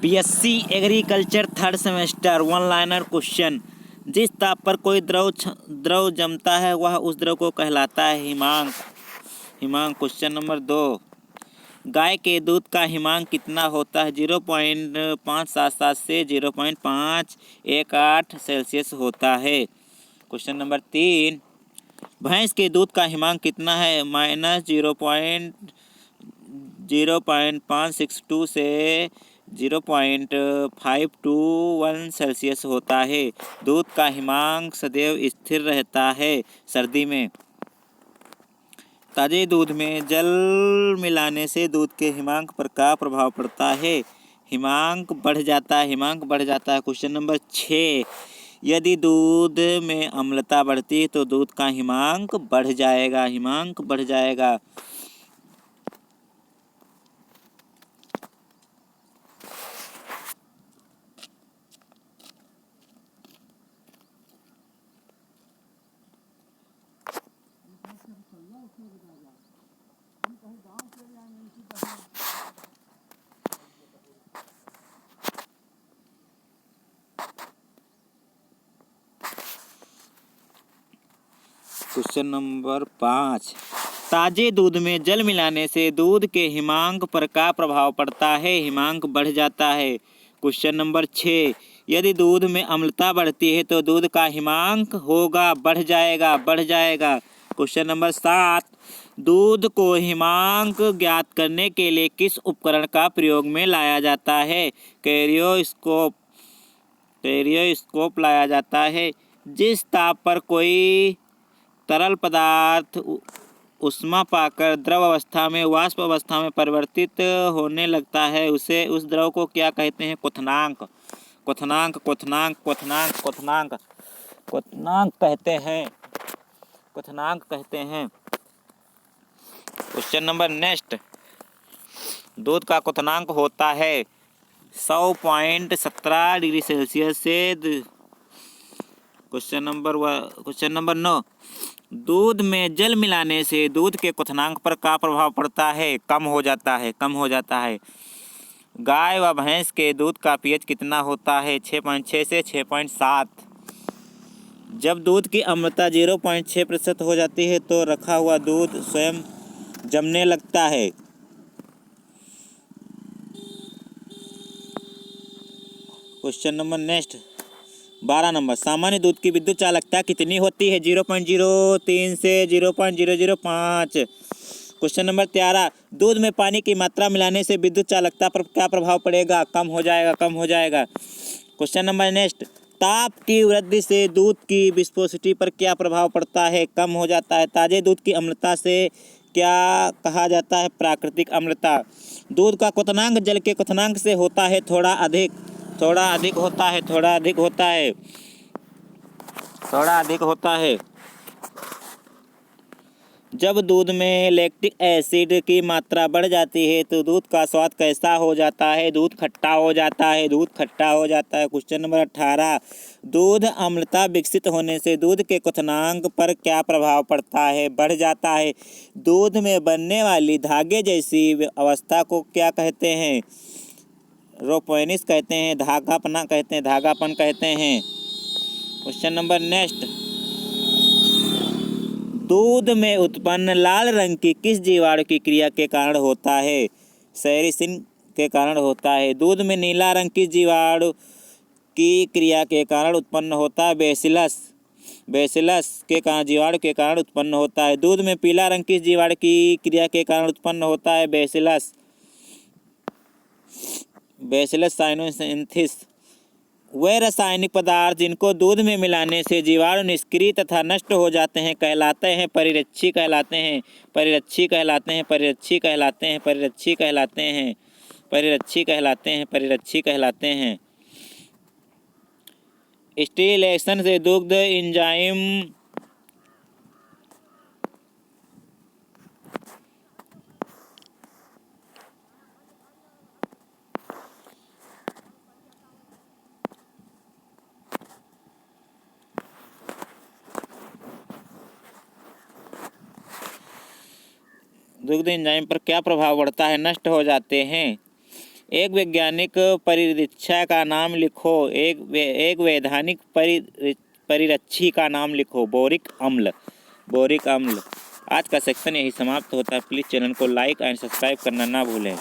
BSc agriculture third semester one liner question. जिस ताप पर कोई द्रव जमता है वह उस द्रव को कहलाता है हिमांक। क्वेश्चन नंबर 2, गाय के दूध का हिमांक कितना होता है? 0.577 से 0.518 सेल्सियस होता है। क्वेश्चन नंबर 3, भैंस के दूध का हिमांक कितना है? -0.0562 से 0.521 सेल्सियस होता है। दूध का हिमांक सदैव स्थिर रहता है सर्दी में। ताजे दूध में जल मिलाने से दूध के हिमांक पर क्या प्रभाव पड़ता है? हिमांक बढ़ जाता है। क्वेश्चन नंबर 6, यदि दूध में अम्लता बढ़ती है तो दूध का हिमांक बढ़ जाएगा। क्वेश्चन नंबर 5, ताजे दूध में जल मिलाने से दूध के हिमांक पर क्या प्रभाव पड़ता है? हिमांक बढ़ जाता है। क्वेश्चन नंबर 6, यदि दूध में अम्लता बढ़ती है तो दूध का हिमांक बढ़ जाएगा। क्वेश्चन नंबर 7, दूध को हिमांक ज्ञात करने के लिए किस उपकरण का प्रयोग में लाया जाता है? कैरियोस्कोप लाया जाता है। जिस ताप पर कोई तरल पदार्थ ऊष्मा पाकर द्रव अवस्था में वाष्प अवस्था में परिवर्तित होने लगता है उस द्रव को क्या कहते हैं? क्वथनांक कहते हैं। क्वेश्चन नंबर नेक्स्ट, दूध का क्वथनांक होता है 100.17 डिग्री सेल्सियस से। क्वेश्चन नंबर 9, दूध में जल मिलाने से दूध के क्वथनांक पर क्या प्रभाव पड़ता है? कम हो जाता है। गाय व भैंस के दूध का पीएच कितना होता है? 6.6 से 6.7। जब दूध की अम्लता 0.6% हो जाती है तो रखा हुआ दूध स्वयं जमने लगता है। क्वेश्चन नंबर नेक्स्ट 12 नंबर, सामान्य दूध की विद्युत चालकता कितनी होती है? 0.03 से 0.005। क्वेश्चन नंबर 13, दूध में पानी की मात्रा मिलाने से विद्युत चालकता पर क्या प्रभाव पड़ेगा? कम हो जाएगा। क्वेश्चन नंबर नेक्स्ट, ताप की वृद्धि से दूध की विस्कोसिटी पर क्या प्रभाव पड़ता है? कम हो जाता है। ताजे दूध की अम्लता से क्या कहा जाता है? प्राकृतिक अम्लता। दूध का क्वथनांक जल के क्वथनांक से होता है थोड़ा अधिक होता है। जब दूध में लैक्टिक एसिड की मात्रा बढ़ जाती है तो दूध का स्वाद कैसा हो जाता है? दूध खट्टा हो जाता है। क्वेश्चन नंबर 18, दूध अम्लता विकसित होने से दूध के क्वथनांक पर क्या प्रभाव पड़ता है? बढ़ जाता है। दूध में बनने वाली धागे जैसी अवस्था को क्या कहते हैं? रोपोनिस कहते हैं। धागापन कहते हैं। क्वेश्चन नंबर नेक्स्ट, दूध में उत्पन्न लाल रंग की किस जीवाणु की क्रिया के कारण होता है? सेरिसिन के कारण होता है। दूध में नीला रंग किस जीवाणु की क्रिया के कारण उत्पन्न होता है? बेसिलस के कारण जीवाणु के कारण उत्पन्न होता है। दूध में पीला रंग किस जीवाणु की क्रिया के कारण उत्पन्न होता है? बेसिलस साइनोसिंथिस। वे रासायनिक पदार्थ जिनको दूध में मिलाने से जीवाणु निष्क्रिय तथा नष्ट हो जाते हैं कहलाते हैं परिरक्षी कहलाते हैं। स्टीरिलाइजेशन से दुग्ध एंजाइम पर क्या प्रभाव पड़ता है? नष्ट हो जाते हैं। एक वैज्ञानिक परिरक्षा का नाम लिखो। एक वैधानिक परिरक्षी का नाम लिखो। बोरिक अम्ल। बोरिक अम्ल। आज का सेक्शन यही समाप्त होता है। प्लीज़ चैनल को लाइक एंड सब्सक्राइब करना ना भूलें।